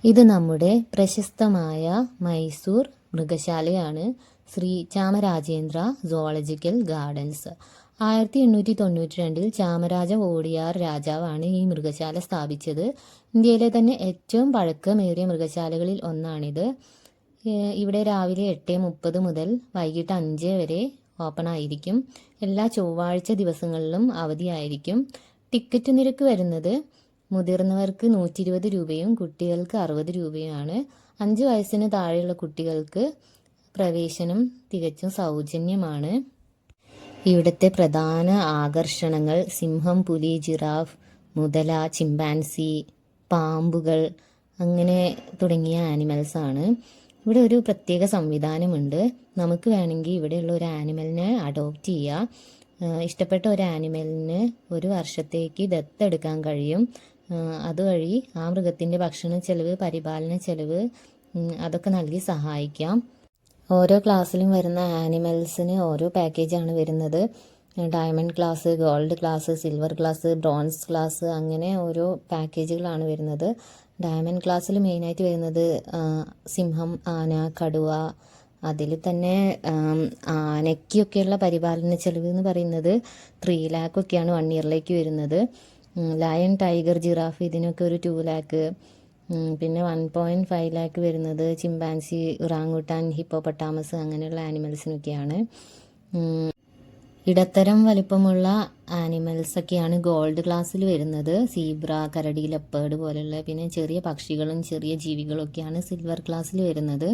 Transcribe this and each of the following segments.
ഇത് നമ്മുടെ പ്രശസ്തമായ മൈസൂർ മൃഗശാലയാണ്. Shri Chamarajendra zoological gardens. 1892 ചാമരാജ വോഡിയാർ രാജാവാണ് ഈ മൃഗശാല സ്ഥാപിച്ചത്. ഇന്ത്യയിലെ തന്നെ ഏറ്റവും പഴക്കമേറിയ മൃഗശാലകളിൽ ഒന്നാണിത്. ഇവിടെ രാവിലെ 8:30 മുതൽ വൈകിട്ട് 5 വരെ ഓപ്പൺ ആയിരിക്കും. എല്ലാ ചൊവ്വാഴ്ച ദിവസങ്ങളിലും അവധിയായിരിക്കും. ടിക്കറ്റ് നിരക്ക് വരുന്നത് മുതിർന്നവർക്ക് 120 രൂപയും കുട്ടികൾക്ക് 60 രൂപയുമാണ്. 5 വയസ്സിന് താഴെയുള്ള കുട്ടികൾക്ക് പ്രവേശനം തികച്ചും സൗജന്യമാണ്. ഇവിടുത്തെ പ്രധാന ആകർഷണങ്ങൾ സിംഹം, പുലി, ജിറാഫ്, മുതല, ചിമ്പാൻസി, പാമ്പുകൾ അങ്ങനെ തുടങ്ങിയ ആനിമൽസാണ്. ഇവിടെ ഒരു പ്രത്യേക സംവിധാനമുണ്ട്. നമുക്ക് വേണമെങ്കിൽ ഇവിടെയുള്ള ഒരു ആനിമലിനെ അഡോപ്റ്റ് ചെയ്യാം. ഇഷ്ടപ്പെട്ട ഒരു ആനിമലിന് 1 വർഷത്തേക്ക് ദത്തെടുക്കാൻ കഴിയും. അതുവഴി ആ മൃഗത്തിൻ്റെ ഭക്ഷണ ചെലവ്, പരിപാലന ചെലവ് അതൊക്കെ നൽകി സഹായിക്കാം. ഓരോ ക്ലാസ്സിലും വരുന്ന ആനിമൽസിന് ഓരോ പാക്കേജാണ് വരുന്നത്. Diamond class, gold class, silver class, bronze class അങ്ങനെ ഓരോ പാക്കേജുകളാണ് വരുന്നത്. ഡയമണ്ട് ക്ലാസ്സിൽ മെയിനായിട്ട് വരുന്നത് സിംഹം, ആന, കടുവ. അതിൽ തന്നെ ആനയ്ക്കൊക്കെയുള്ള പരിപാലന ചെലവ് എന്ന് പറയുന്നത് 3 lakh ഒക്കെയാണ് 1 ഇയറിലേക്ക് വരുന്നത്. ലയൺ, ടൈഗർ, ജിറാഫ് ഇതിനൊക്കെ ഒരു 2 lakh. പിന്നെ 1.5 lakh വരുന്നത് ചിമ്പാൻസി, ഉറാങ്ങുട്ടാൻ, ഹിപ്പോപ്പൊട്ടാമസ് അങ്ങനെയുള്ള ആനിമൽസിനൊക്കെയാണ്. ഇടത്തരം വലിപ്പമുള്ള ആനിമൽസൊക്കെയാണ് ഗോൾഡ് ക്ലാസ്സിൽ വരുന്നത്. സീബ്ര, കരടി, ലെപ്പേർഡ് പോലെയുള്ള പിന്നെ ചെറിയ പക്ഷികളും ചെറിയ ജീവികളൊക്കെയാണ് സിൽവർ ക്ലാസ്സിൽ വരുന്നത്.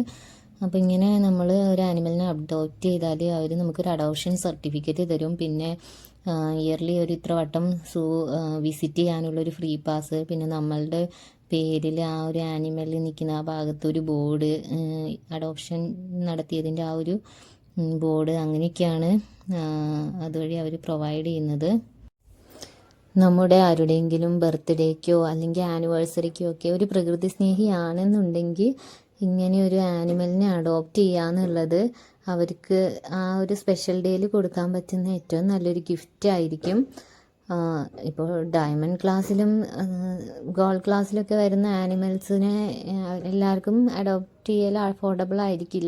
അപ്പോൾ ഇങ്ങനെ നമ്മൾ ഒരു ആനിമലിനെ അഡോപ്റ്റ് ചെയ്താൽ അവർ നമുക്കൊരു അഡോപ്ഷൻ സർട്ടിഫിക്കറ്റ് തരും. പിന്നെ ഇയർലി ഒരു ഇത്ര വട്ടം വിസിറ്റ് ചെയ്യാനുള്ളൊരു ഫ്രീ പാസ്, പിന്നെ നമ്മളുടെ പേരിൽ ആ ഒരു ആനിമൽ നിൽക്കുന്ന ആ ഭാഗത്ത് ഒരു ബോർഡ്, അഡോപ്ഷൻ നടത്തിയതിൻ്റെ ആ ഒരു ബോർഡ്, അങ്ങനെയൊക്കെയാണ് അതുവഴി അവർ പ്രൊവൈഡ് ചെയ്യുന്നത്. നമ്മുടെ ആരുടെയെങ്കിലും ബർത്ത്ഡേക്കോ അല്ലെങ്കിൽ ആനിവേഴ്സറിക്കോ ഒക്കെ ഒരു പ്രകൃതി സ്നേഹിയാണെന്നുണ്ടെങ്കിൽ ഇങ്ങനെ ഒരു ആനിമലിനെ അഡോപ്റ്റ് ചെയ്യാന്നുള്ളത് അവർക്ക് ആ ഒരു സ്പെഷ്യൽ ഡേയിൽ കൊടുക്കാൻ പറ്റുന്ന ഏറ്റവും നല്ലൊരു ഗിഫ്റ്റ് ആയിരിക്കും. ഇപ്പോൾ ഡയമണ്ട് ക്ലാസ്സിലും ഗോൾഡ് ക്ലാസ്സിലൊക്കെ വരുന്ന ആനിമൽസിനെ എല്ലാവർക്കും അഡോപ്റ്റ് ചെയ്യൽ അഫോർഡബിൾ ആയിരിക്കില്ല.